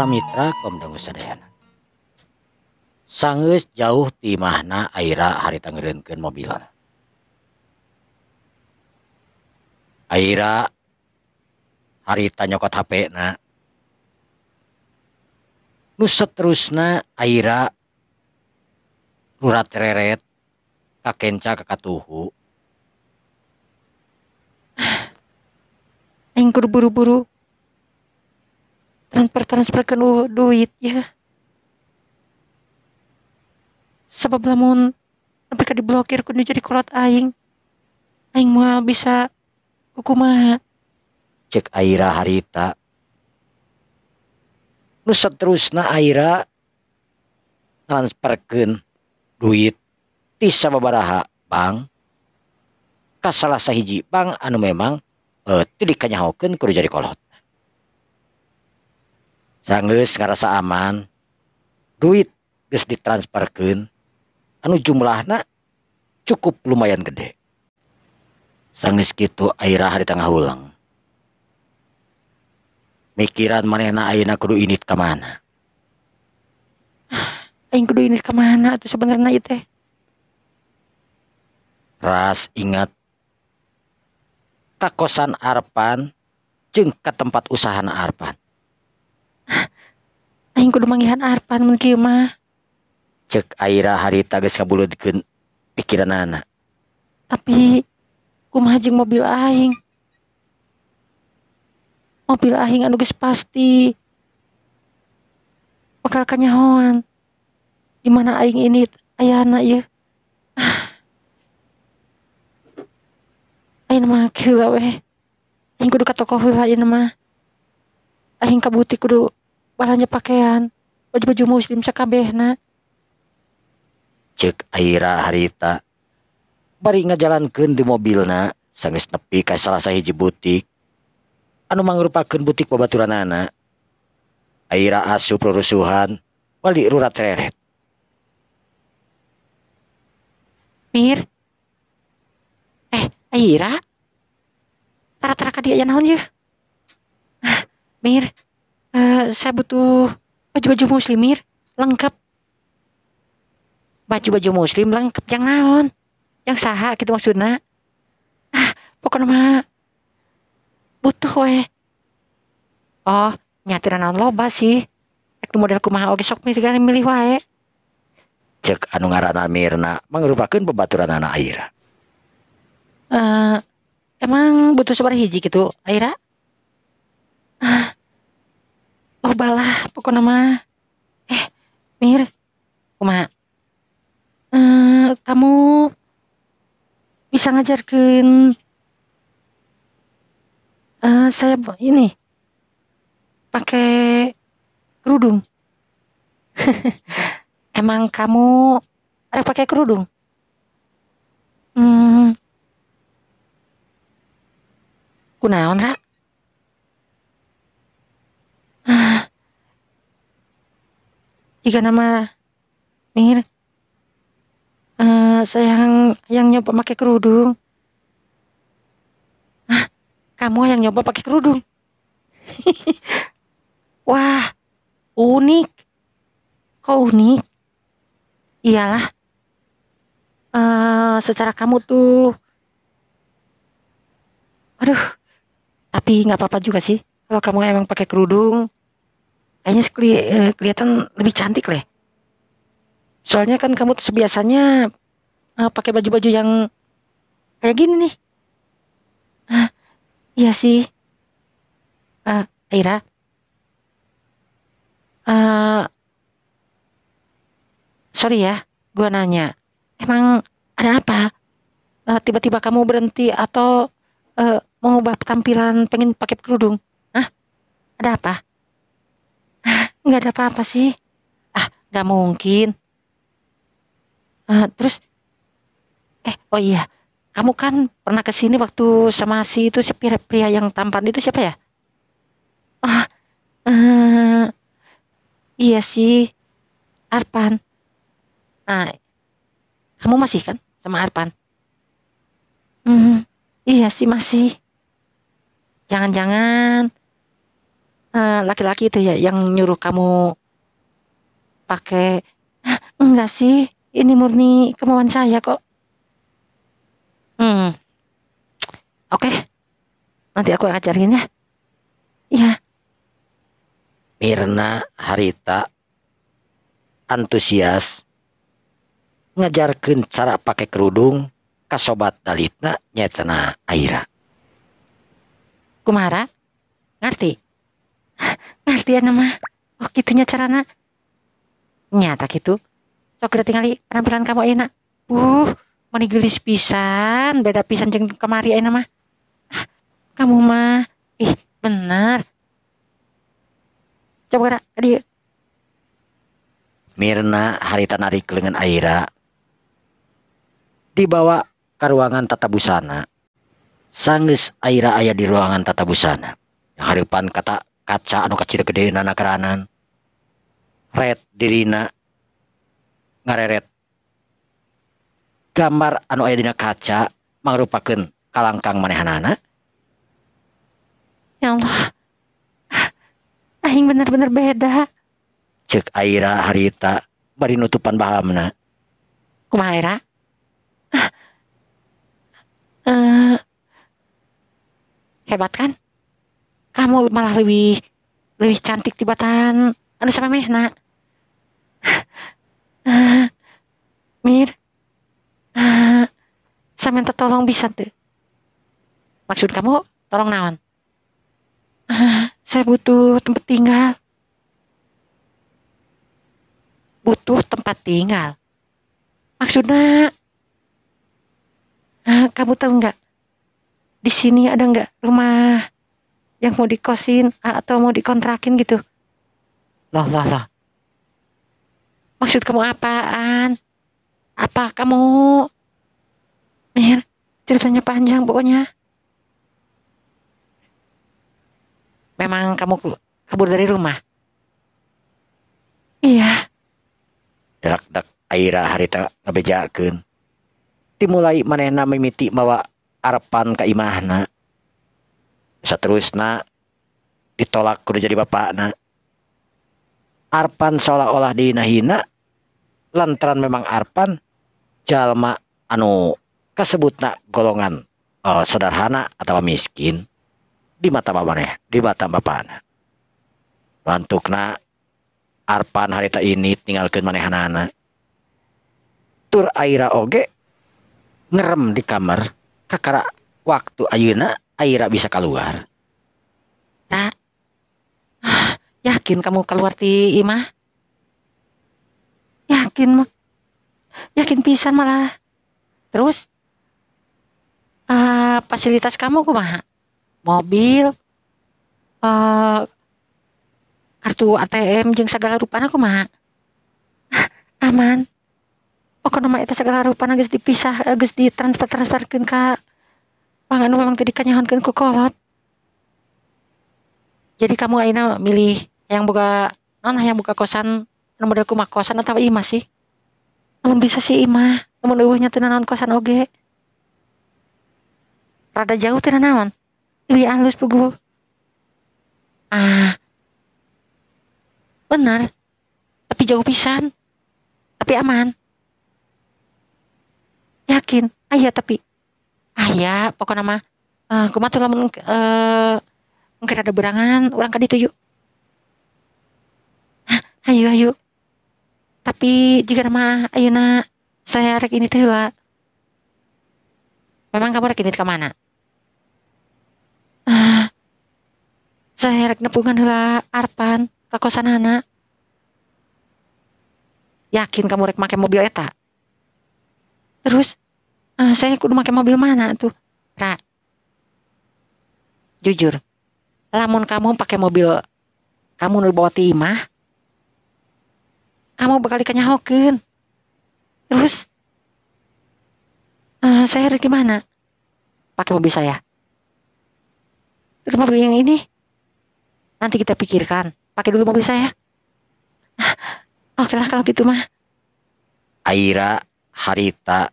Palamitra komdangu sadayana. Sanggeus jauh ti imahna Aira harita ngeureunkeun mobilna. Aira harita nyokot HP-na. Nu saterusna Aira rurat reret kakenca ka katuhu. Aing kudu buru-buru transferkeun duit ya. Sabab lamun sampai ka diblokir kudu jadi kolot aing moal bisa kumaha. Cek Aira harita. Nu saterusna Aira transferkeun duit ti sababaraha bank ka salah sahiji bank anu memang teu dikanyahokeun kudu jadi kolot. Sanggeus ngarasa aman, duit geus ditransferkeun anu jumlahna cukup lumayan gede. Sanggeus kitu Aira harita ngahulang. Mikiran manehna ayeuna kudu init ka mana? Aing kudu init ka mana atuh sebenarnya ieu teh? Ras ingat ka kosan Arpan jeung ka tempat usahana Arpan. Aing kudu manggihan Arpan mun kieu mah. Cek Aira harita geus kabulutkeun pikiranana. Tapi kumaha jeung mobil aing? Mobil aing anu geus pasti bakal kanyahoan. Di mana aing ini ayana ieu? Aing mah heula we. Aing kudu ka toko heula ieu mah. Aing ka butik kudu balanja pakaian, baju-baju muslim sakabehna. Cek Aira harita bari ngajalankeun di mobilna sanggeus nepi ka salah sahiji butik anu mangrupakeun butik babaturanana. Aira asup rurusuhan bali rurat reret. Mir. Aira. Tara-tara ka dieu aya naon ye? Mir. Saya butuh baju-baju muslim Mir, lengkap. Baju-baju muslim lengkap yang naon? Yang saha gitu maksudna? Pokoknya mah butuh we. Oh, nyatiran naon loba sih. Ek model kumaha oge sok milih wae. Cek anu ngaranna Mirna mangrupakeun babaturanana Aira. Emang butuh sabaraha hiji gitu, Aira? Loba lah pokoknya mah. Mir, kumaha? Kamu bisa ngajarkeun saya ini pakai kerudung. Emang kamu ada pakai kerudung? Kunaon Ra? Jika nama Mir, saya yang nyoba pakai kerudung. Kamu yang nyoba pakai kerudung? Wah, unik. Kok unik? Iyalah. Secara kamu tuh, aduh. Tapi nggak apa-apa juga sih. Kalau kamu emang pakai kerudung, kayaknya kelihatan lebih cantik leh. Soalnya kan kamu tuh biasanya pakai baju-baju yang kayak gini nih. Iya sih. Aira. Sorry ya, gua nanya. Emang ada apa? Tiba-tiba kamu berhenti atau mengubah tampilan pengen pakai kerudung? Ada apa? Nggak ada apa-apa sih. Nggak mungkin. Terus, oh iya, kamu kan pernah kesini waktu sama si pria yang tampan itu siapa ya? Iya sih, Arpan. Kamu masih kan sama Arpan? Iya sih masih. Jangan-jangan laki-laki itu ya yang nyuruh kamu pakai. Enggak sih, ini murni kemauan saya kok. Hmm, oke, nanti aku ajarin ya. Iya, Mirna harita antusias ngajarkeun cara pakai kerudung ka sobat dalitna nyetana Aira. kumara, ngerti? Ngerti ya nama. Oh, gitunya carana. Nyata gitu. Sok udah tinggali penampilan kamu enak. Mani gelis pisan, beda pisan jeung kemari ayeuna mah. Kamu mah, ih, bener. Coba gerak, dia. Mirna harita narik lengan Aira dibawa ke ruangan tata busana. Sanggeus Aira aya di ruangan tata busana. Yang hareupan kata kaca anu kecil gede nana keranan. Red dirina ngareret gambar anu aya dina kaca mangrupakeun kalangkang manehanana. Ya Allah, aing bener-bener beda. Cek Aira harita bari nutupan bahamna. Kumaha Era? Eh, hebat kan? Kamu malah lebih lebih cantik tibatan anu samemehna. Eh, Mir, eh, sampean tolong bisa tuh. Maksud kamu tolong naon? Saya butuh tempat tinggal. Butuh tempat tinggal. Maksudnya, kamu tahu nggak? Di sini ada nggak rumah yang mau dikosin atau mau dikontrakin gitu? Loh, loh, loh. Maksud kamu apaan? Apa kamu, Mir? Ceritanya panjang pokoknya. Memang kamu kabur dari rumah? Iya. Dak Aira harita ngabejakeun. Dimulai manehna mimiti mawa arepan ka imahna. Saterusna ditolak kudu jadi bapakna. Arpan seolah-olah dinahina lantaran memang Arpan jalma anu kasebutna golongan sederhana atau miskin di mata bapaneh, di mata bapana. Bantukna Arpan harita ini tinggalkeun manehanana. Tur Aira oge ngerem di kamar kakara waktu ayeuna Aira bisa keluar. Nah, yakin kamu keluar ti imah? Yakin mah. Yakin pisan malah. Terus, fasilitas kamu kumaha? Mobil, eh kartu ATM jeung segala rupana kumaha? Aman. Pokoknya mah eta segala rupana geus dipisah, geus ditransferkeun ka bank anu memang teu dikanyahoankeun ku kolot. Jadi kamu ayeuna milih yang boga yang buka kosan anu model kumaha kosan atau imah sih? Namun bisa sih imah, namun eueuhnya teu naon kosan oge. Rada jauh teu naon. Leuwih alus puguh. Ah, benar. Tapi jauh pisan. Tapi aman. Yakin? Aya tapi. Aya, pokokna mah kumaha tuh lamun mungkin ada berangan urang ka ditu yuk. Hayu hayu. Tapi jika mah ayeuna saya rek ini teh heula. Memang kamu rek ini ka mana? Saya rek nepungan heula Arpan ka kosanana. Yakin kamu rek make mobil eta? Terus saya kudu make mobil mana tuh? Ra. Jujur. Lamun kamu pakai mobil kamu nu bawa ti imah, kamu bakal dikanyahokeun. Terus saya harus gimana? Pakai mobil saya. Terus mobil yang ini nanti kita pikirkan. Pakai dulu mobil saya. Oke lah kalau gitu mah. Aira harita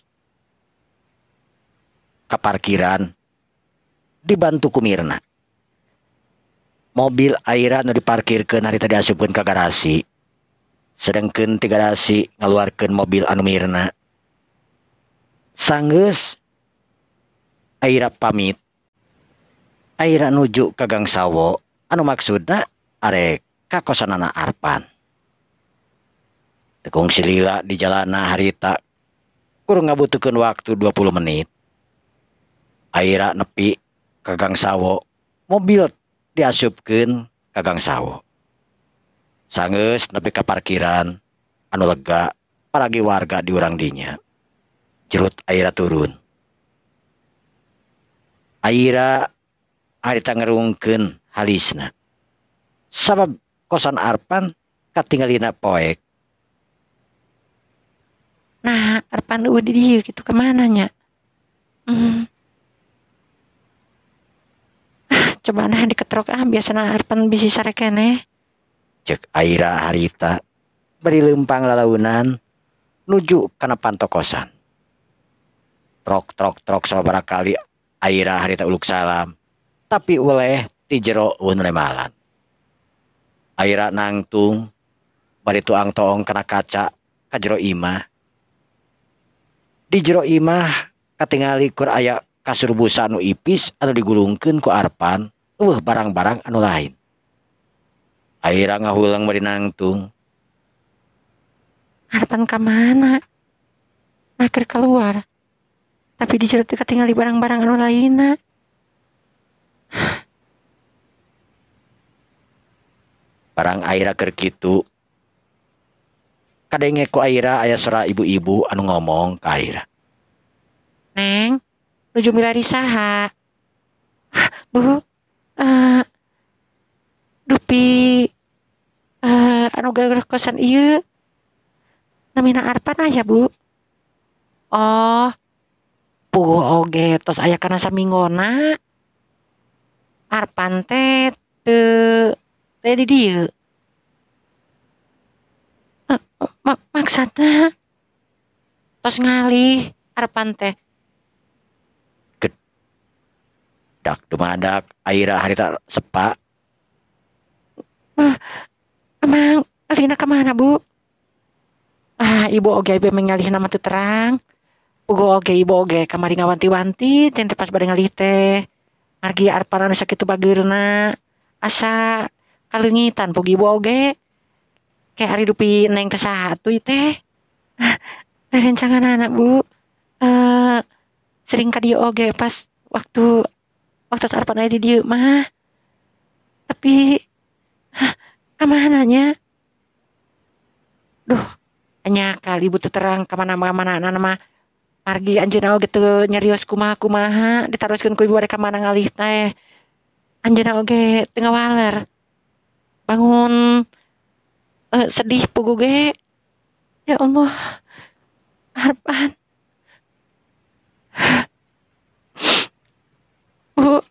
ke parkiran dibantu ku Mirna. Mobil Aira nu diparkirkeun harita diasupkeun ka garasi. Sedengkeun ti garasi ngaluarkeun mobil anu mirna. Sanggeus Aira pamit. Aira nuju ka Gang Sawo anu maksudna arek ka kosanana Arpan. Tekung si Lila di jalana harita kurang ngabutuhkeun waktu 20 menit. Aira nepi ka Gang Sawo, mobil diasupkeun ka Gang Sawo. Sanggeus nepi ka parkiran anu lega, paragi warga diurang dinya. Jerut Aira turun. Aira harita ngerungkeun halisna. Sabab kosan Arpan katinggalina poek. Nah, Arpan di dieu gitu kemana nya? Coba nah diketrok biasana Arpan bisi sare keneh. Cek Aira harita beri lempang lalaunan nuju kana panto kosan. Trok sababaraha kali Aira harita uluk salam, tapi oleh ti jero eun remalan. Aira nangtung bari tuang toong kana kaca ka jero imah. Di jero imah katingali kur aya kasur busa anu ipis anu digulungkeun ku Arpan eueuh barang-barang anu lain. Aira ngahulang bari nangtung. Arpan ka mana? Nah keur keluar. Tapi di jero teh katingali barang-barang anu lainna. Barang Aira keur kitu. Kadenge ku Aira aya sora ibu-ibu anu ngomong ka Aira. Neng, nuju milari saha? Bu, dupi anu gara kosan ieu. Namina Arpan aya, Bu. Oh, puguh oge tos aya kana saminggona. Arpan teh teu di dieu. Maksudna tos ngalih Arpan teh. Dak dumadak Aira harita sepa. Emang alina ka mana, Bu? Ibu oge be mengalih nama teu terang. Puguh oge ibu oge kamari ngawanti-wanti teh pas bade ngalih teh. Margi Arpan anu sakitu bageurna asa kalengitan puguh ibu oge. Kayak ari dupi neng teh saha atuy teh. Rerencangan anak, Bu. Sering ka dieu oge pas waktu Arpan aya di dieu mah. Tapi kamana nya? Duh, nya kali ibu teu terang kamana-mana mah. Margi anjeunna oge teu nyarios kumaha ditaroskeun ku ibu bade ka mana ngalih teh. Anjeunna oge teu ngawaler. Bangun sedih puguh ge. Ya Allah. Arpan. Bu.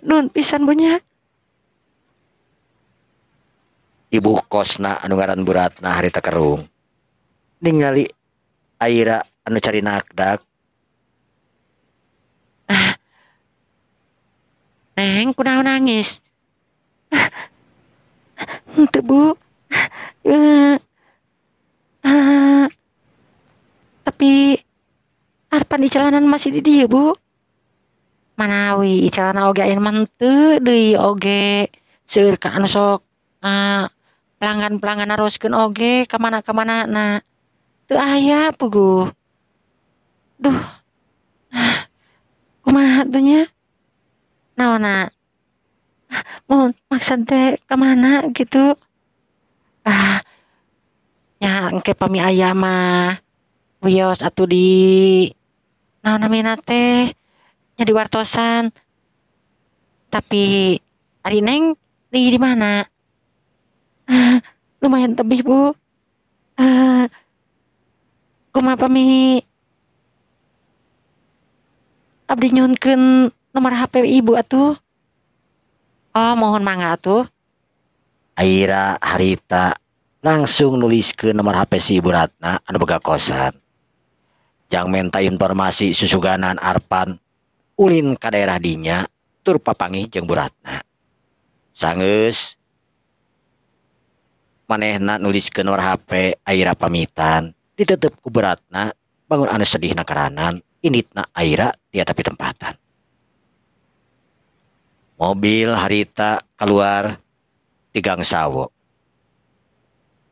Nuhun pisan Bu nya. Ibu kosna anu ngaran Bu Ratna harita kerung. Ningali Aira anu cari nakdak. Neng, kunaon nangis? Henteu, Bu. Tapi Arpan di celanan masih di dieu, Bu. Manawi celana oge aya mah teu deui oge. Seueur ka anu sok pelanggan naroskeun oge ka mana-na. Teu aya puguh. Duh. Kumaha tuh nya? Naonna? Mun maksud teh ka mana gitu. Nya engke pami aya mah wios atuh di naon namina teh nya di wartosan. Tapi ari Neng di mana? Lumayan tebih, Bu. Kumaha pami abdi nyuhunkeun nomor HP Ibu atuh. Oh, mohon mangga atuh. Aira harita langsung nuliskeun nomor HP si Ibu Ratna anu boga kosan. Jang menta informasi susuganan Arpan ulin ka daerah dinya tur papanggih jeung Bu Ratna. Sangeus manehna nuliskeun nomor HP Aira pamitan, ditetep ku Bu Ratna bangun anu sedih nakaranan inditna Aira tiasa tapi tempatan. Mobil harita keluar di Gang Sawo.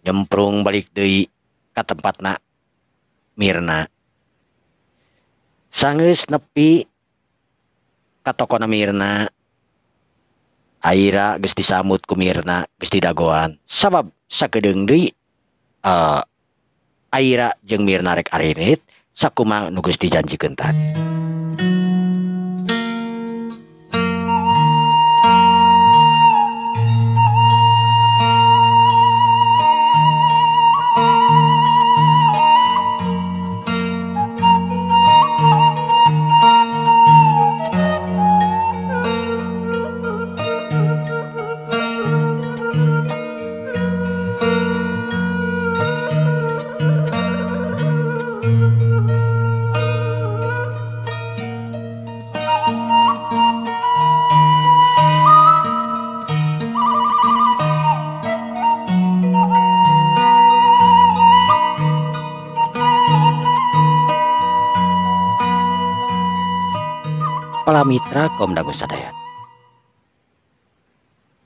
Nyemprung balik deui ka tempatna Mirna. Sangeus nepi ka tokona Mirna, Aira geus disambut ku Mirna, geus didagoan. Sabab sakedeung deui Aira jeung Mirna rek arinit sakumaha nu geus dijanjikeun tadi. Para mitra kaum dangu sadaya.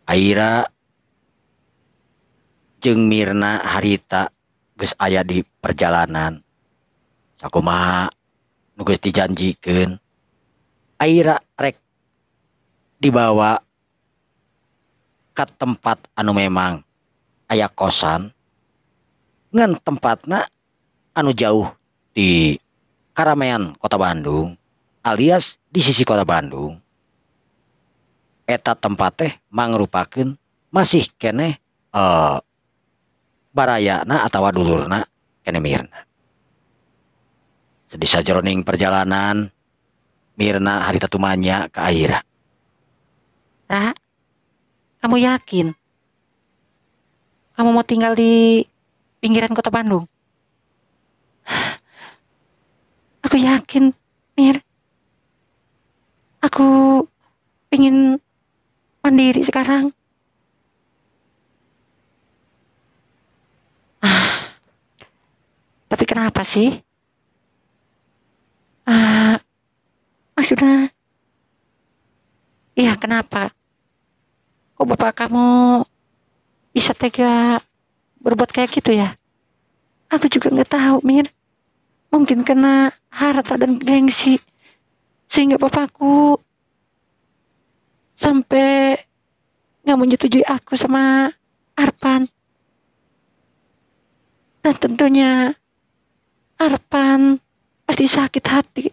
Aira jeung Mirna harita geus aya di perjalanan. Sakumaha nu geus dijanjikeun. Aira rek dibawa ka tempat anu memang aya kosan ngan tempatna anu jauh di karamean kota Bandung alias di sisi kota Bandung. Eta tempat teh mangrupakeun masih keneh barayana atawa dulurna keneh Mirna. Sedih sajroning perjalanan Mirna harita tumanya ke Aira. Ra, kamu yakin kamu mau tinggal di pinggiran kota Bandung? Aku yakin, Mir. Aku ingin mandiri sekarang. Tapi kenapa sih? Maksudnya, iya kenapa? Kok bapak kamu bisa tega berbuat kayak gitu ya? Aku juga nggak tahu, Mir. Mungkin kena harta dan gengsi. Sehingga bapakku sampai gak menyetujui aku sama Arpan. Dan tentunya Arpan pasti sakit hati.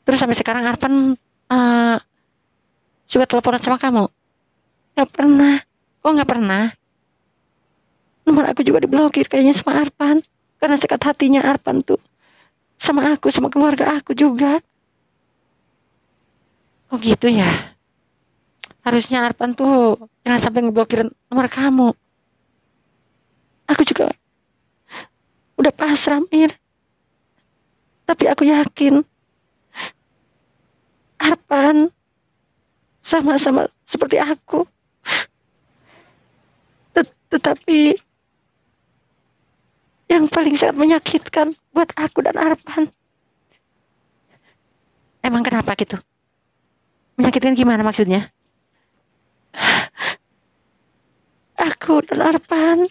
Terus sampai sekarang Arpan juga teleponan sama kamu? Gak pernah. Oh gak pernah? Nomor aku juga diblokir kayaknya sama Arpan. Karena sakit hatinya Arpan tuh sama aku, sama keluarga aku juga. Oh gitu ya. Harusnya Arpan tuh jangan sampai ngeblokir nomor kamu. Aku juga udah pasrah, Mir. Tapi aku yakin Arpan sama-sama seperti aku. Tetapi yang paling sangat menyakitkan buat aku dan Arpan. Emang kenapa gitu? Menyakitkan gimana maksudnya? Aku dan Arpan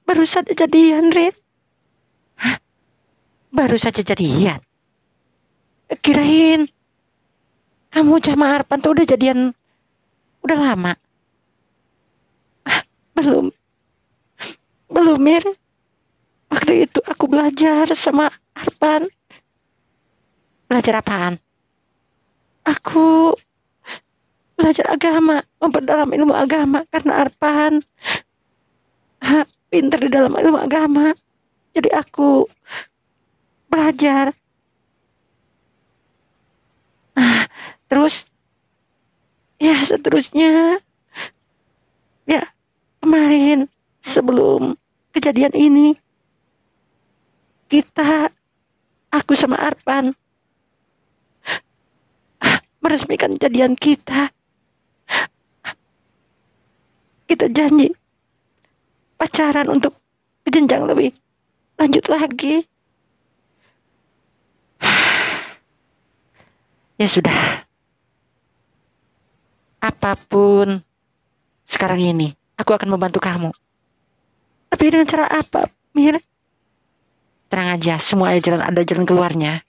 baru saja jadian, Rin. Hah? Baru saja jadian? Kirain kamu sama Arpan tuh udah jadian udah lama. Belum, Mir. Waktu itu aku belajar sama Arpan. Belajar apaan? Aku belajar agama, memperdalam ilmu agama karena Arpan pinter di dalam ilmu agama. Jadi aku belajar. Terus ya seterusnya ya kemarin sebelum kejadian ini aku sama Arpan meresmikan jadian kita. Kita janji pacaran untuk ke jenjang lebih lanjut lagi. Ya sudah, apapun sekarang ini, aku akan membantu kamu. Tapi dengan cara apa, Mir? Tenang aja, semua ada jalan keluarnya.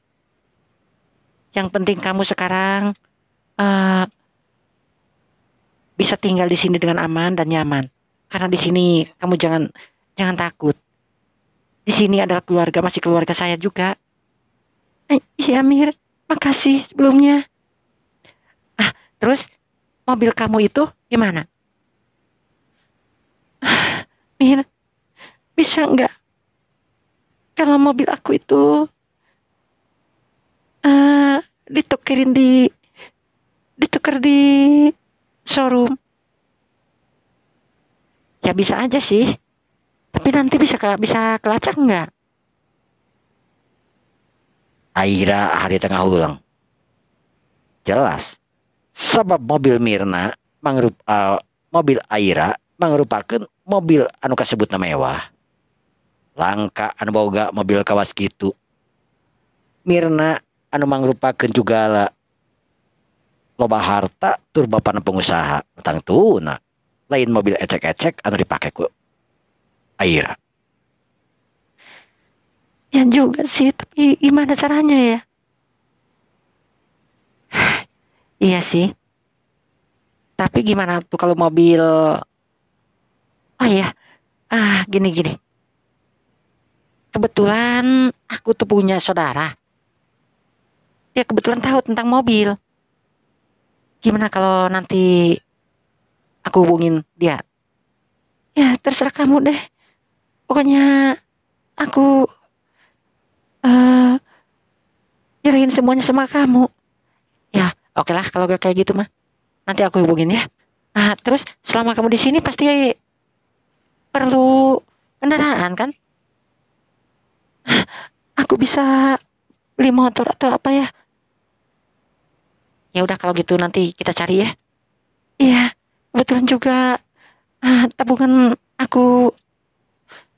Yang penting kamu sekarang eh, bisa tinggal di sini dengan aman dan nyaman. Karena di sini kamu jangan takut. Di sini adalah keluarga, masih keluarga saya juga. Iya, Mir. Makasih sebelumnya. Terus mobil kamu itu gimana? Mir, bisa nggak kalau mobil aku itu eh ditukar di showroom? Ya bisa aja sih. Tapi nanti bisa kelacak nggak? Aira hari tengah ulang. Jelas. Sebab mobil Mirna mobil Aira mangrupakeun mobil anu kasebutna mewah. Langka anu boga mobil kawas gitu. Mirna anu mangrupakeun jugala loba harta tur bapana pengusaha. Tang tuna. Lain mobil ecek-ecek anu dipake ku Aira. Ya juga sih, tapi gimana caranya ya? Iya sih. Tapi gimana tuh kalau mobil? Oh iya, gini. Kebetulan aku tuh punya saudara. Dia kebetulan tahu tentang mobil. Gimana kalau nanti aku hubungin dia? Ya terserah kamu deh. Pokoknya aku eh nyerahin semuanya sama kamu. Ya, oke lah kalau gak kayak gitu mah. Nanti aku hubungin ya. Terus selama kamu di sini pasti perlu kendaraan kan? Aku bisa beli motor atau apa ya? Ya udah kalau gitu nanti kita cari ya. Iya, kebetulan juga tabungan aku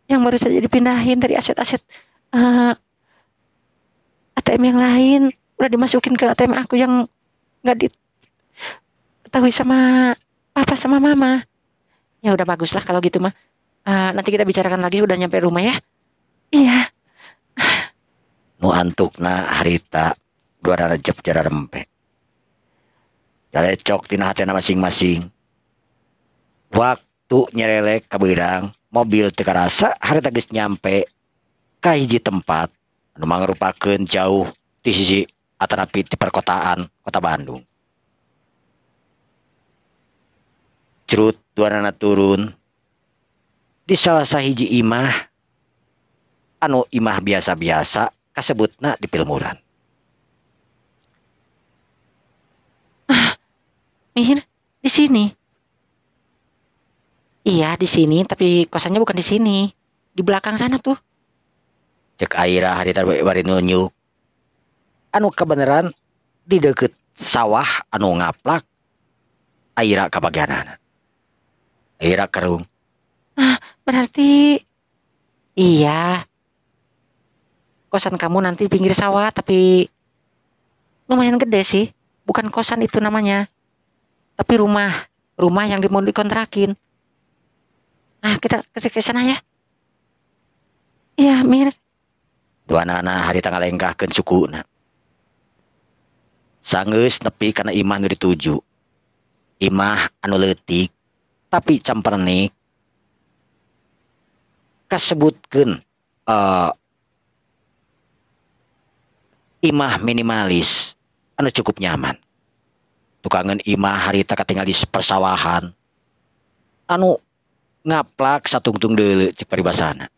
yang baru saja dipindahin dari aset-aset eh, ATM yang lain udah dimasukin ke ATM aku yang nggak diketahui sama papa sama mama. Ya udah bagus lah kalau gitu mah. Nanti kita bicarakan lagi udah nyampe rumah ya. Iya. Nu antukna harita dua rejep jara rempe. Jalecok tina hatena masing-masing. Waktu nyerelek ka beurang, mobil teu karasa harita geus nyampe ka hiji tempat anu mangrupakeun jauh di sisi atanapi di perkotaan kota Bandung. Cerut duanana turun di salah sahiji imah anu imah biasa-biasa kasebutna di Pilmuran. Mir, di sini. Iya, di sini, tapi kosannya bukan di sini. Di belakang sana tuh. Cek Aira harita bari nunjuk. Anu kebenaran di deket sawah anu ngaplak Aira kabagianana. Aira kerung. Berarti iya. Kosan kamu nanti pinggir sawah, tapi lumayan gede sih. Bukan kosan itu namanya. Tapi rumah. Rumah yang mau dikontrakin. Kita ke sana ya. Iya, Mir. Duanana harita ngalengkahkeun sukuna. Sanggeus nepi kana imah nu dituju. Imah anu leutik tapi campernik kasebutkeun imah minimalis anu cukup nyaman. Tukangan imah harita katinggal di persawahan anu ngaplak satungtung deuleu cek paribasana.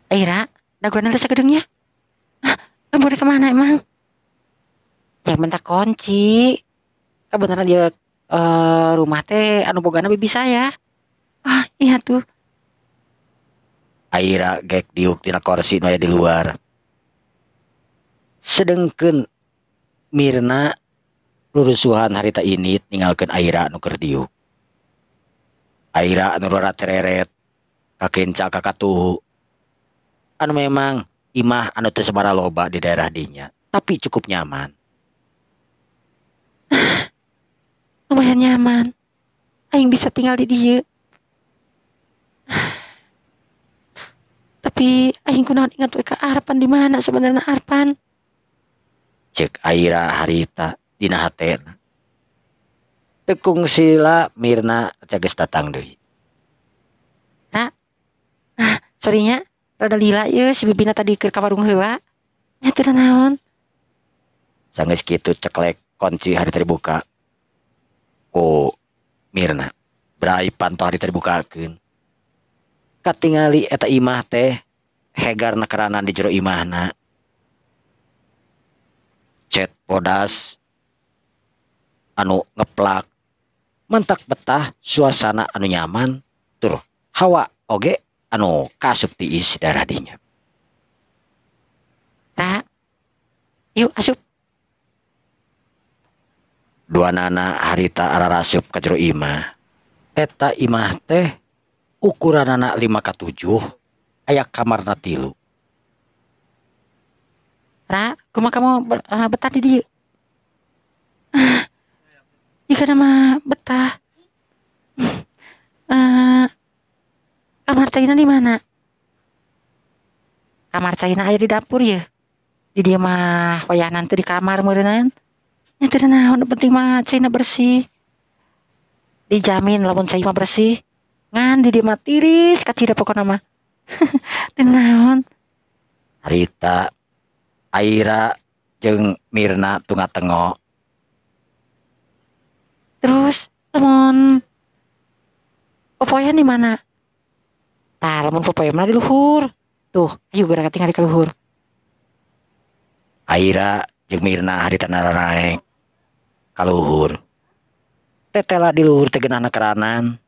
Aira, daguan nanti segedengnya. Kamu udah kemana emang? Yang minta kunci. Kebenaran dia rumah teh anu bogana bibi saya. Iya tuh. Aira gek diuk tina kursi nu aya di luar. Sedengkeun Mirna rurusuhan harita ini tinggalkan Aira anu keur diuk. Aira anu rara tereret kakenca kakatuhu anu memang imah anu teu sabara loba di daerah dinya tapi cukup nyaman. Lumayan nyaman. Aing bisa tinggal di dieu. Tapi aing kunaon ingat we ka Arpan di mana sebenarnya Arpan? Cek Aira harita dina hatena. Tekung sila Mirna tegas datang deui. Sorrynya rada lila ye si bibina tadi ke warung heula. Nya teu naon. Sanggeus kitu ceklek kunci hari terbuka. Oh, Mirna, berai panto hari terbukakeun. Katingali eta imah teh hegarna keranan di jero imahna. Cet bodas anu ngeplak mentak betah suasana anu nyaman tur hawa oge anu kasup tiis darah dinya. Ra. Yuk asup. Dua nana harita ararasup ka jero imah. Eta imah teh ukuranana 5x7 aya kamarna 3. Ra, kumaha kamu betah di dieu? Jika nama betah. Kamar Caina di mana? Kamar Caina aya di dapur ya. Di dia mah wayah nanti di kamar meureunnan. Nya teu naon, penting mah Caina bersih. Dijamin lamun cai mah bersih. Ngan di dia mah tiris kacida pokona mah. Teu naon. Harita Aira jeung Mirna tunga-tengo. Terus lamun popoyan di mana? Tah, lamun popoyan mah di luhur. Tuh, ayo geura tinggal di luhur. Aira jeung Mirna harita naik ka luhur. Tetela di luhur teh geunahna keranan.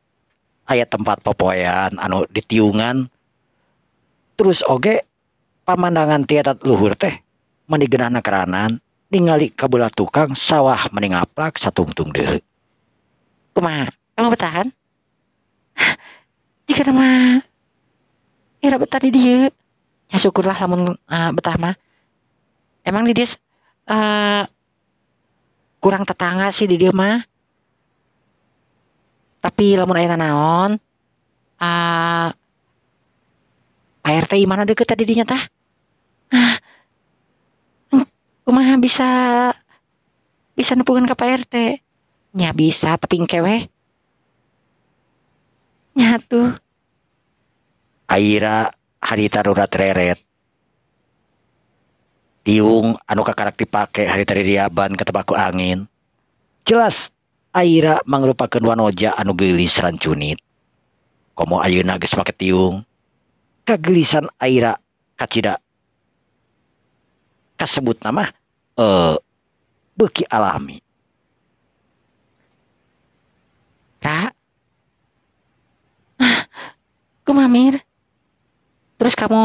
Aya tempat popoyan anu ditiungan. Terus oge pamandangan ti eta luhur teh mun di geunahna keranan ningali kabelah tukang sawah meni ngaplak satungtung deui. Kumaha? Kamu betahan? Jika nama ira betah di dieu. Ya syukurlah lamun betah mah. Emang di dia kurang tetangga sih di dia mah. Tapi lamun aya naon ART mana deket tadi dinya tah? Kumaha bisa nepungan ke Pak RT? Nya bisa tapi engke we. Nya tuh. Aira harita rurat reret. Tiung anu kakarak dipake harita diriaban ke tebaku angin. Jelas Aira mangrupakeun wanoja anu geulis rancunit. Komo ayeuna geus make tiung. Kagelisan Aira kacida kasebut nama beuki alami. Ra. Kumaha Mir? Terus kamu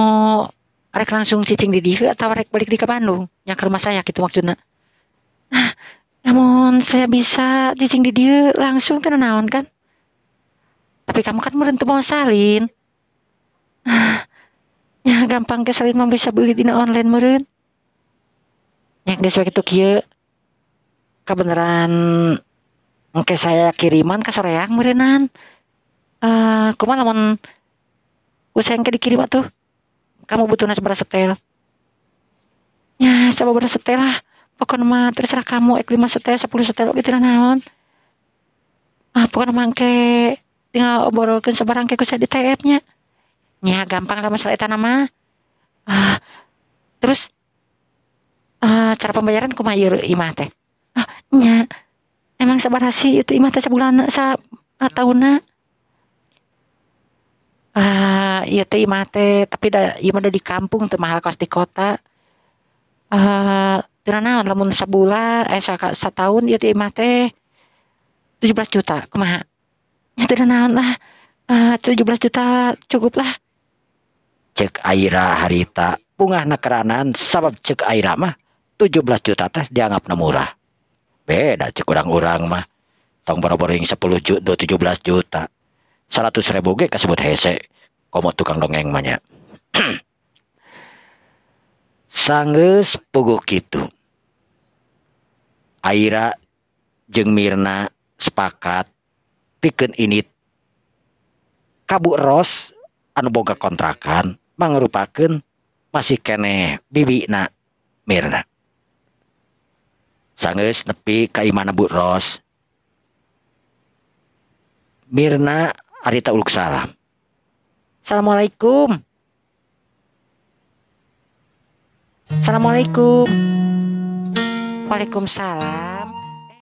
rek langsung cicing di dieu atau rek balik di ke Bandung? Nya ke rumah saya gitu maksudna. Namun saya bisa cicing di dieu langsung teu naon kan? Tapi kamu kan meureun teu mau salin. Ya gampang ke salin mah bisa beli dina online meureun. Nya geus we kitu kieu. Kabeneran engke saya kiriman ka soreang meureunan. Kumaha lamun useng ke dikirim atuh? Kamu butuhna sabaraha setel? Ya, sabaraha setel lah. Pokoknya mah terserah kamu, ek 5 setel, 10 setel gitu naon. Pokoknya mah engke tinggal obrolkeun sabarang ke ku saya di TF-nya. Nya gampang lah masalah eta mah. Terus cara pembayaran kumaha ieu imah teh? Nya emang sabaraha sih itu imah teh sabulanna tahunna? Ieu teh imah teh tapi ieu mah da di kampung teu mahal kos di kota. Teu naon lamun sabulan satahun ieu teh imah teh 17 juta kumaha? Nya teu naon lah. 17 juta cukup lah. Cek Aira harita bungahna keranan sabab cek Aira mah 17 juta teh dianggapna murah. Beda cek urang-urang mah. Tong boro-boring 10 juta, 17 juta. 100.000 ge kasebut hese. Komo tukang dongeng mah nya. Sanggeus puguh kitu. Aira jeung Mirna sepakat pikeun init Kabu Ros anu boga kontrakan mangrupakeun masih keneh bibina Mirna. Sanggeus nepi ka imana Bu Ros, Mirna arita uluk salam. Assalamualaikum. Assalamualaikum. Waalaikumsalam.